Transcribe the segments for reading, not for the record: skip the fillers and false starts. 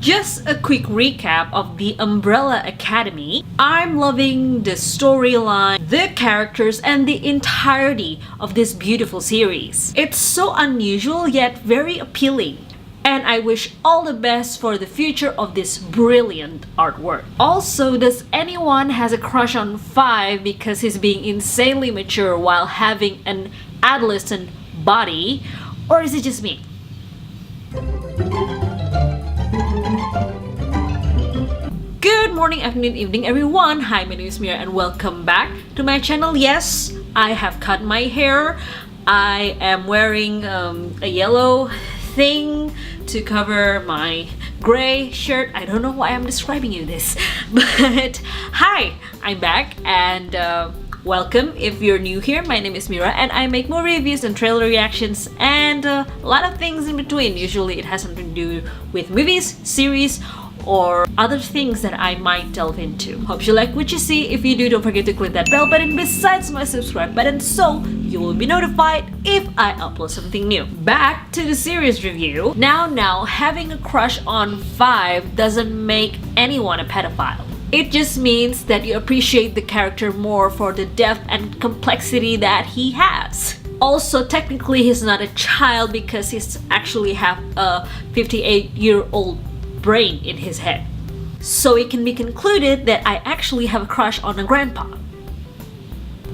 Just a quick recap of the Umbrella Academy. I'm loving the storyline, the characters, and the entirety of this beautiful series. It's so unusual yet very appealing. And I wish all the best for the future of this brilliant artwork. Also, does anyone has a crush on 5 because he's being insanely mature while having an adolescent body? Or is it just me? Good morning, afternoon, evening everyone. Hi, my name is Myra and welcome back to my channel. Yes, I have cut my hair. I am wearing a yellow thing to cover my gray shirt. I don't know why I'm describing you this, but hi, I'm back and welcome if you're new here. My name is Myra and I make movie reviews and trailer reactions and a lot of things in between. Usually it has something to do with movies, series, or other things that I might delve into. Hope you like what you see. If you do, don't forget to click that bell button besides my subscribe button so you will be notified if I upload something new. Back to the series review. Now, having a crush on 5 doesn't make anyone a pedophile. It just means that you appreciate the character more for the depth and complexity that he has. Also, technically he's not a child because he's actually have a 58-year-old brain in his head. So it can be concluded that I actually have a crush on a grandpa.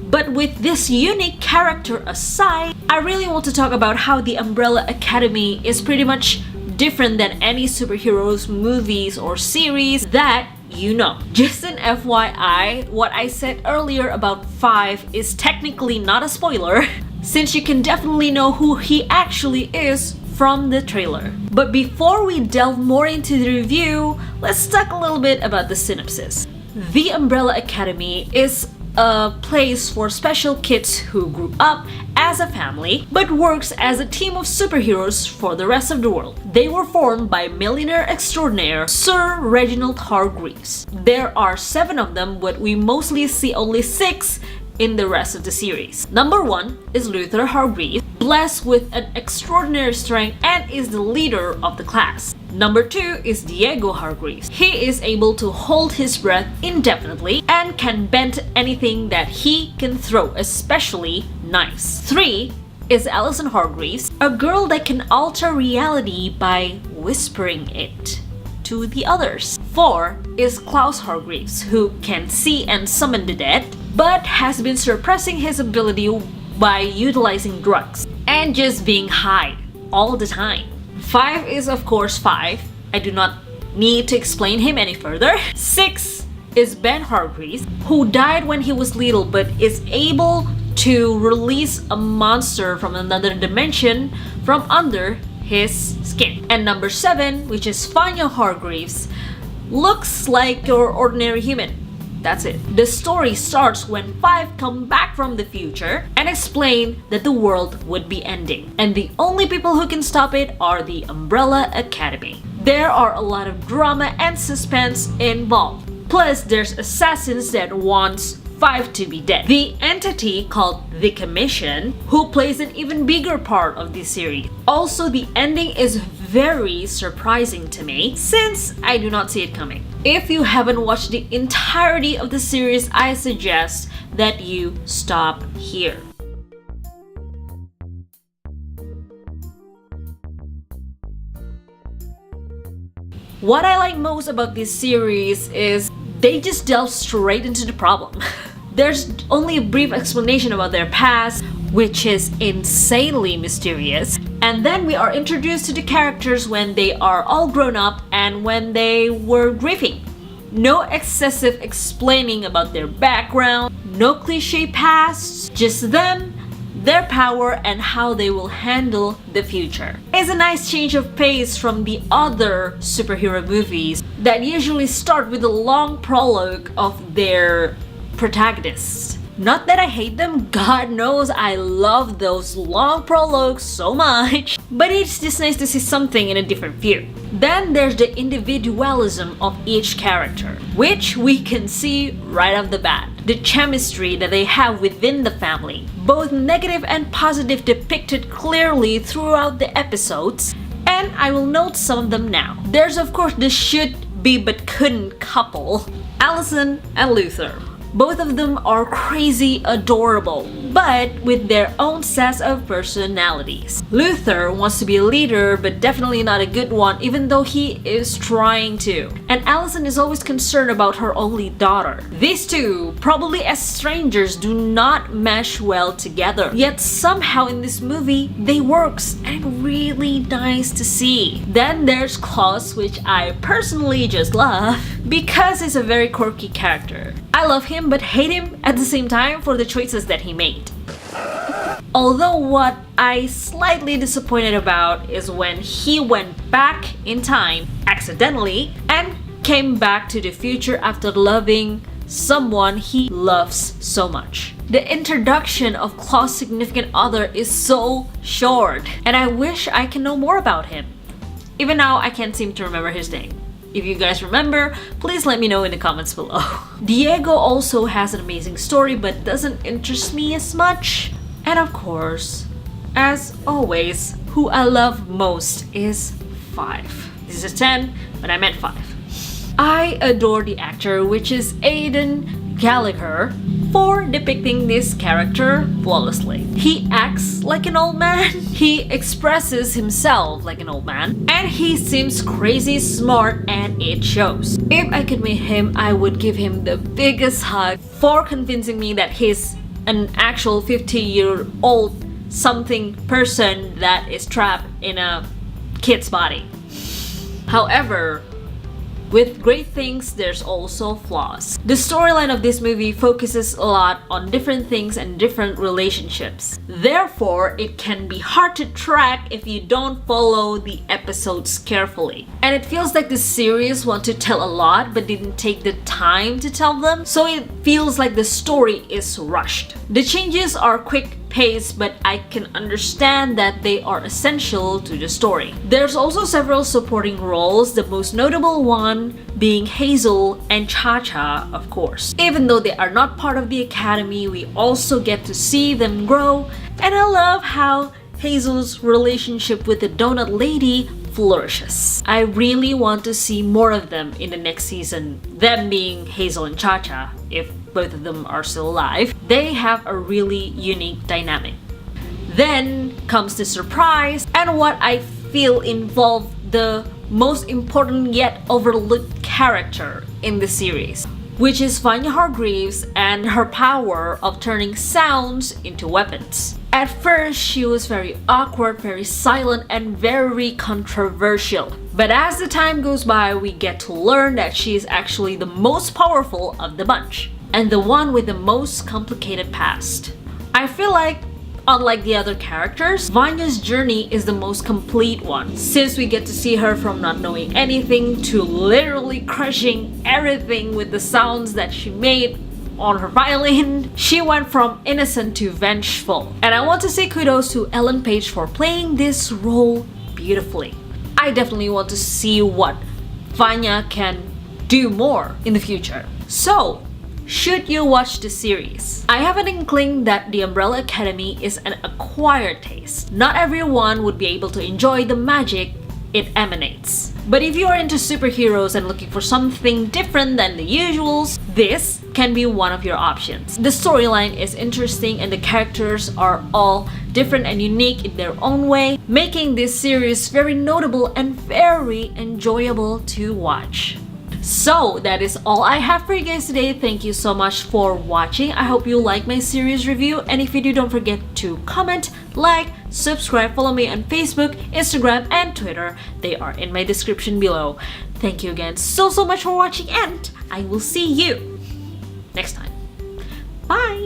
But with this unique character aside, I really want to talk about how the Umbrella Academy is pretty much different than any superheroes movies or series that you know. Just an FYI, what I said earlier about 5 is technically not a spoiler since you can definitely know who he actually is from the trailer. But before we delve more into the review, let's talk a little bit about the synopsis. The Umbrella Academy is a place for special kids who grew up as a family but works as a team of superheroes for the rest of the world. They were formed by millionaire extraordinaire Sir Reginald Hargreaves. There are 7 of them, but we mostly see only 6 in the rest of the series. Number 1 is Luther Hargreaves, blessed with an extraordinary strength and is the leader of the class. Number 2 is Diego Hargreaves. He is able to hold his breath indefinitely and can bend anything that he can throw, especially knives. 3 is Alison Hargreaves, a girl that can alter reality by whispering it to the others. 4 is Klaus Hargreaves, who can see and summon the dead, but has been suppressing his ability by utilizing drugs and just being high all the time. 5 is of course 5. I do not need to explain him any further. 6 is Ben Hargreaves, who died when he was little but is able to release a monster from another dimension from under his skin. And number 7, which is Fanya Hargreaves, looks like your ordinary human. That's it. The story starts when 5 come back from the future and explain that the world would be ending. And the only people who can stop it are the Umbrella Academy. There are a lot of drama and suspense involved. Plus, there's assassins that wants 5 to be dead. The entity called the Commission, who plays an even bigger part of this series. Also, the ending is very surprising to me since I do not see it coming. If you haven't watched the entirety of the series, I suggest that you stop here. What I like most about this series is they just delve straight into the problem. There's only a brief explanation about their past, which is insanely mysterious. And then we are introduced to the characters when they are all grown up and when they were grieving. No excessive explaining about their background, no cliche pasts, just them, their power, and how they will handle the future. It's a nice change of pace from the other superhero movies that usually start with a long prologue of their protagonists. Not that I hate them, God knows I love those long prologues so much, but it's just nice to see something in a different view. Then there's the individualism of each character, which we can see right off the bat. The chemistry that they have within the family, both negative and positive, depicted clearly throughout the episodes, and and I will note some of them now. There's of course the should be but couldn't couple, Allison and Luther. Both of them are crazy adorable, but with their own sets of personalities. Luther wants to be a leader, but definitely not a good one, even though he is trying to. And Allison is always concerned about her only daughter. These two, probably as strangers, do not mesh well together. Yet somehow in this movie, they works, and really nice to see. Then there's Klaus, which I personally just love, because he's a very quirky character. I love him but hate him at the same time for the choices that he made. Although what I slightly disappointed about is when he went back in time accidentally and came back to the future after loving someone he loves so much. The introduction of Klaus' significant other is so short, and I wish I can know more about him. Even now, I can't seem to remember his name. If you guys remember, please let me know in the comments below. Diego also has an amazing story but doesn't interest me as much. And of course, as always, who I love most is 5. This is 10, but I meant 5. I adore the actor, which is Aidan Gallagher, for depicting this character flawlessly. He acts like an old man, he expresses himself like an old man, and he seems crazy smart, and it shows. If I could meet him, I would give him the biggest hug for convincing me that he's an actual 50-year-old something person that is trapped in a kid's body. However, with great things, there's also flaws. The storyline of this movie focuses a lot on different things and different relationships. Therefore, it can be hard to track if you don't follow the episodes carefully. And it feels like the series want to tell a lot but didn't take the time to tell them, so it feels like the story is rushed. The changes are quick pace, but I can understand that they are essential to the story. There's also several supporting roles, the most notable one being Hazel and Cha-Cha, of course. Even though they are not part of the academy, we also get to see them grow, and I love how Hazel's relationship with the donut lady flourishes. I really want to see more of them in the next season, them being Hazel and Cha-Cha, if both of them are still alive. They have a really unique dynamic. Then comes the surprise and what I feel involved the most important yet overlooked character in the series, which is Vanya Hargreaves and her power of turning sounds into weapons. At first, she was very awkward, very silent, and very controversial. But as the time goes by, we get to learn that she is actually the most powerful of the bunch, and the one with the most complicated past. I feel like, unlike the other characters, Vanya's journey is the most complete one, since we get to see her from not knowing anything to literally crushing everything with the sounds that she made on her violin. She went from innocent to vengeful. And I want to say kudos to Ellen Page for playing this role beautifully. I definitely want to see what Vanya can do more in the future. So, should you watch the series? I have an inkling that the Umbrella Academy is an acquired taste. Not everyone would be able to enjoy the magic it emanates. But if you are into superheroes and looking for something different than the usuals, this can be one of your options. The storyline is interesting and the characters are all different and unique in their own way, making this series very notable and very enjoyable to watch. So that is all I have for you guys today. Thank you so much for watching. I hope you like my series review, and if you do, don't forget to comment, like, subscribe, follow me on Facebook, Instagram, and Twitter. They are in my description below. Thank you again so much for watching, and I will see you next time. Bye!